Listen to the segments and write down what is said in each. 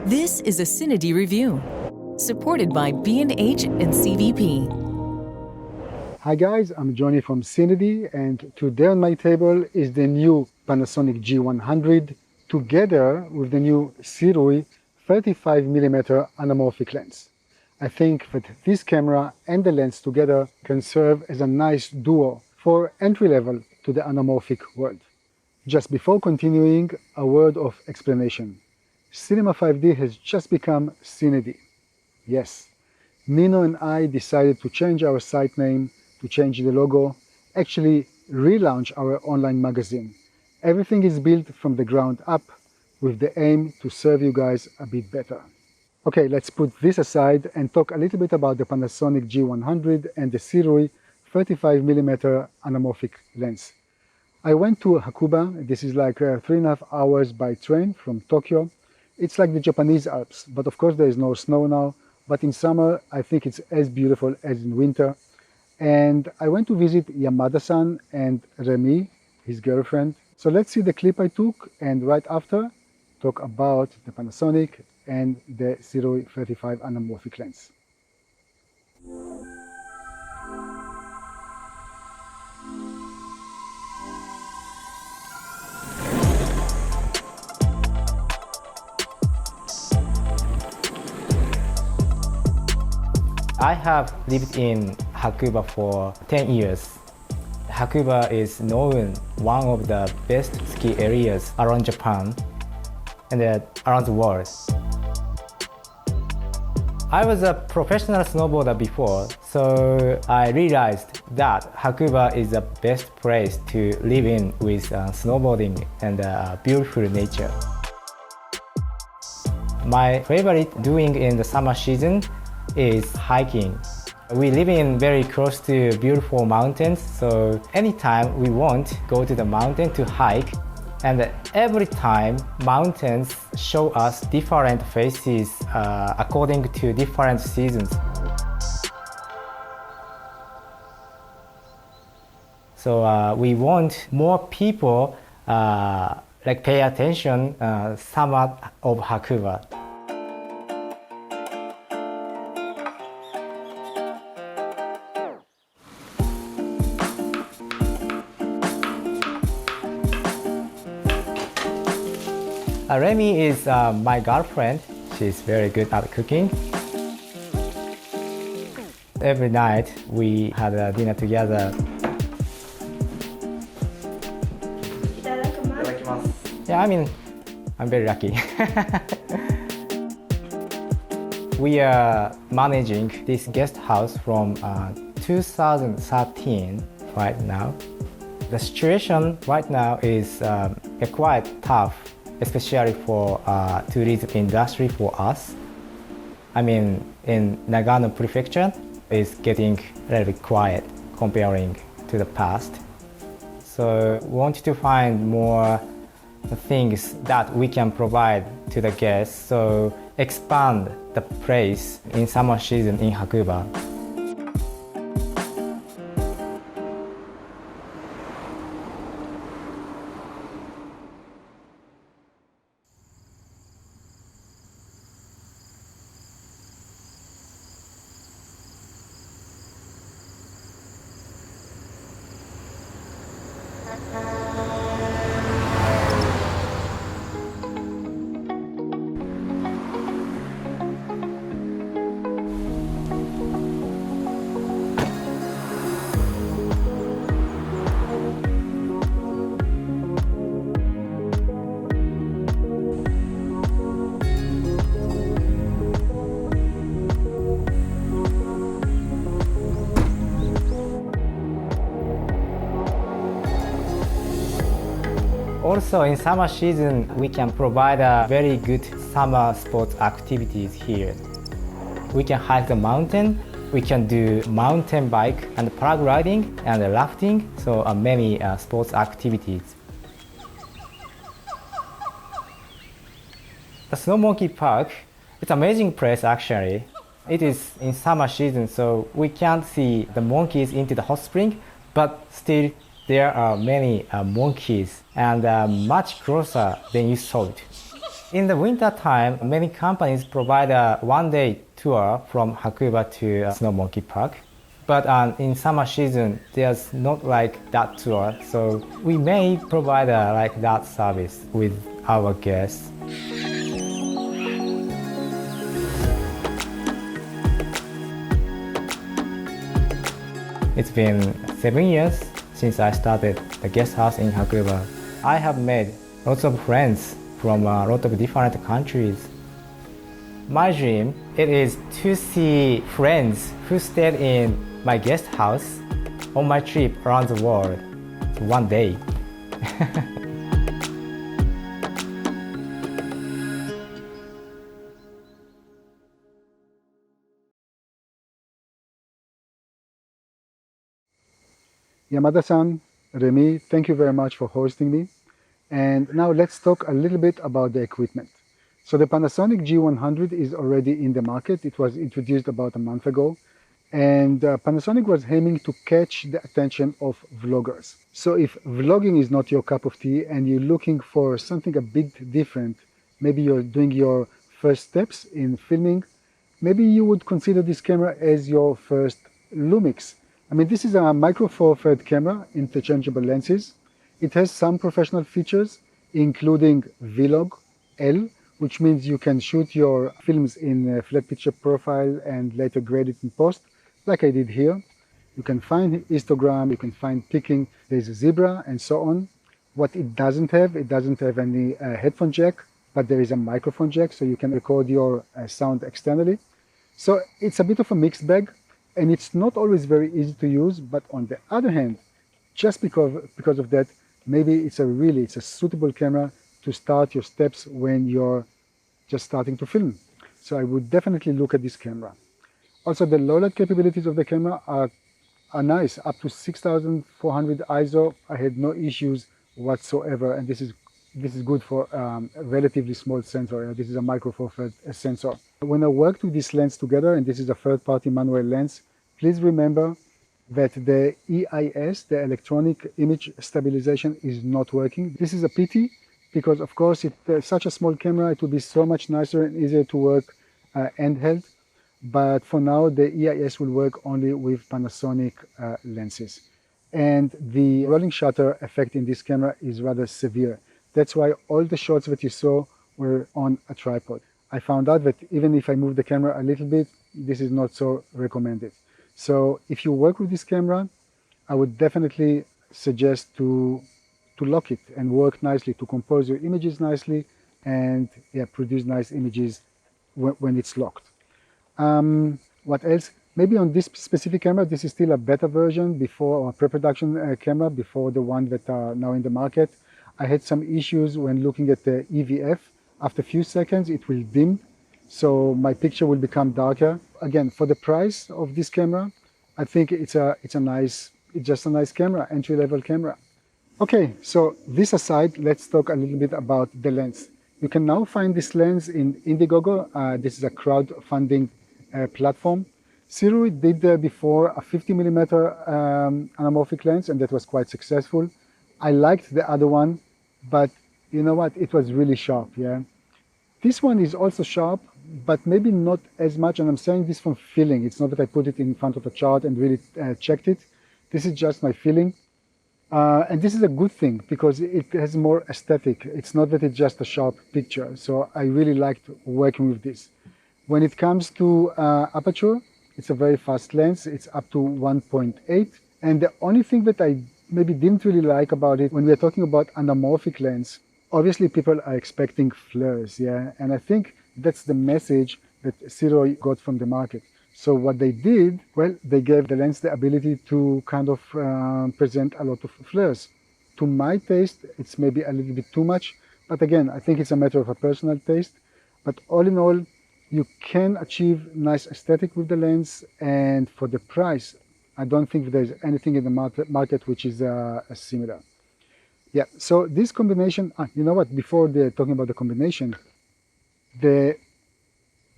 This is a CineD review, supported by B&H and CVP. Hi guys, I'm Johnny from CineD, and today on my table is the new Panasonic G100 together with the new SIRUI 35mm Anamorphic lens. I think that this camera and the lens together can serve as a nice duo for entry level to the anamorphic world. Just before continuing, a word of explanation. Cinema 5D has just become CineD. Yes, Nino and I decided to change our site name, to change the logo, actually relaunch our online magazine. Everything is built from the ground up with the aim to serve you guys a bit better. Okay, let's put this aside and talk a little bit about the Panasonic G100 and the SIRUI 35mm Anamorphic lens. I went to Hakuba. This is like 3.5 hours by train from Tokyo. It's like the Japanese Alps, but of course there is no snow now. But in summer, I think it's as beautiful as in winter. And I went to visit Yamada-san and Remy, his girlfriend. So let's see the clip I took, and right after, talk about the Panasonic and the SIRUI 35 Anamorphic lens. I have lived in Hakuba for 10 years. Hakuba is known one of the best ski areas around Japan and around the world. I was a professional snowboarder before, so I realized that Hakuba is the best place to live in with snowboarding and beautiful nature. My favorite doing in the summer season is hiking. We live in very close to beautiful mountains, so anytime we want to go to the mountain to hike, and every time mountains show us different faces according to different seasons. So we want more people pay attention summer of Hakuba. Remy is my girlfriend. She's very good at cooking. Every night we had a dinner together. Yeah, I'm very lucky. We are managing this guest house from 2013 right now. The situation right now is quite tough, especially for tourism industry for us. In Nagano Prefecture, it's getting a little bit quiet comparing to the past. So we want to find more things that we can provide to the guests, so expand the place in summer season in Hakuba. Also in summer season, we can provide a very good summer sports activities here. We can hike the mountain, we can do mountain bike and paragliding and rafting, so many sports activities. The Snow Monkey Park, it's an amazing place actually. It is in summer season, so we can't see the monkeys into the hot spring, but still there are many monkeys and much closer than you thought. In the winter time, many companies provide a one-day tour from Hakuba to Snow Monkey Park. But in summer season, there's not like that tour, so we may provide like that service with our guests. It's been 7 years since I started the guest house in Hakuba. I have made lots of friends from a lot of different countries. My dream, it is to see friends who stayed in my guest house on my trip around the world one day. Yamada-san, Remy, thank you very much for hosting me. And now let's talk a little bit about the equipment. So the Panasonic G100 is already in the market. It was introduced about a month ago. And Panasonic was aiming to catch the attention of vloggers. So if vlogging is not your cup of tea and you're looking for something a bit different, maybe you're doing your first steps in filming, maybe you would consider this camera as your first Lumix. I mean, this is a micro four third camera, interchangeable lenses. It has some professional features, including Vlog L, which means you can shoot your films in flat picture profile and later grade it in post, like I did here. You can find histogram, you can find picking, there's a zebra and so on. What it doesn't have any headphone jack, but there is a microphone jack, so you can record your sound externally. So it's a bit of a mixed bag, and it's not always very easy to use, but on the other hand, just because of that, maybe it's a suitable camera to start your steps when you're just starting to film. So I would definitely look at this camera. Also, the low light capabilities of the camera are nice, up to 6400 ISO. I had no issues whatsoever, and this is good for a relatively small sensor. This is a micro four third sensor. When I worked with this lens together, and this is a third-party manual lens, please remember that the EIS, the electronic image stabilization, is not working. This is a pity because, of course, it's such a small camera, it would be so much nicer and easier to work handheld. But for now, the EIS will work only with Panasonic lenses. And the rolling shutter effect in this camera is rather severe. That's why all the shots that you saw were on a tripod. I found out that even if I move the camera a little bit, this is not so recommended. So if you work with this camera, I would definitely suggest to lock it and work nicely, to compose your images nicely and produce nice images when it's locked. What else? Maybe on this specific camera, this is still a beta version or pre-production camera before the one that are now in the market. I had some issues when looking at the EVF. After a few seconds, it will dim, so my picture will become darker. Again, for the price of this camera, I think it's just a nice camera, entry-level camera. Okay, so this aside, let's talk a little bit about the lens. You can now find this lens in Indiegogo. This is a crowdfunding platform. SIRUI did before a 50mm anamorphic lens, and that was quite successful. I liked the other one, but you know what? It was really sharp, yeah. This one is also sharp, but maybe not as much, and I'm saying this from feeling. It's not that I put it in front of a chart and really checked it. This is just my feeling. And this is a good thing because it has more aesthetic. It's not that it's just a sharp picture. So I really liked working with this. When it comes to aperture, it's a very fast lens. It's up to 1.8. And the only thing that I maybe didn't really like about it, when we're talking about anamorphic lens, obviously people are expecting flares, yeah? And I think that's the message that SIRUI got from the market. So what they did, well, they gave the lens the ability to kind of present a lot of flares. To my taste, it's maybe a little bit too much, but again, I think it's a matter of a personal taste. But all in all, you can achieve nice aesthetic with the lens, and for the price, I don't think there's anything in the market which is similar. Yeah, so this combination, you know what, before talking about the combination, the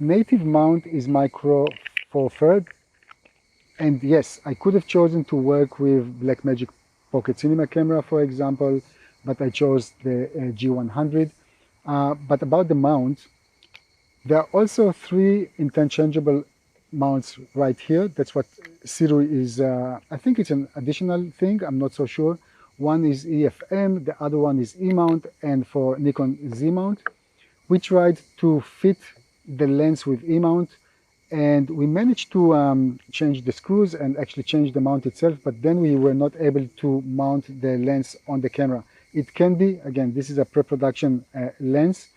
native mount is micro four third, and yes, I could have chosen to work with Blackmagic Pocket Cinema camera, for example, but I chose the G100. But about the mount, there are also 3 interchangeable mounts right here. That's what SIRUI is. I think it's an additional thing. I'm not so sure. One is EFM, the other one is E-mount, and for Nikon Z-mount. We tried to fit the lens with E-mount, and we managed to change the screws and actually change the mount itself, but then we were not able to mount the lens on the camera. It can be, again, this is a pre-production lens,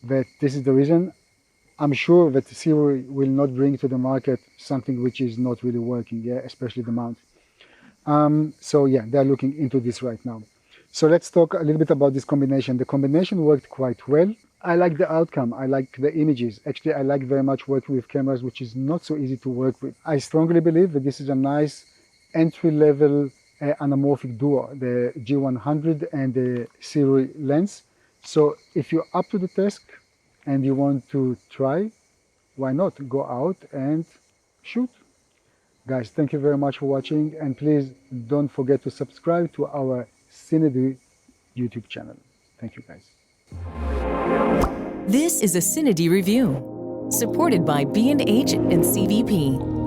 but this is the reason. I'm sure that SIRUI will not bring to the market something which is not really working, yeah, especially the mount. So yeah, they're looking into this right now. So let's talk a little bit about this combination. The combination worked quite well. I like the outcome. I like the images. Actually, I like very much working with cameras, which is not so easy to work with. I strongly believe that this is a nice entry-level anamorphic duo, the G100 and the SIRUI lens. So if you're up to the task and you want to try, why not go out and shoot? Guys, thank you very much for watching, and please don't forget to subscribe to our CineD YouTube channel. Thank you, guys. This is a CineD review, supported by B&H and CVP.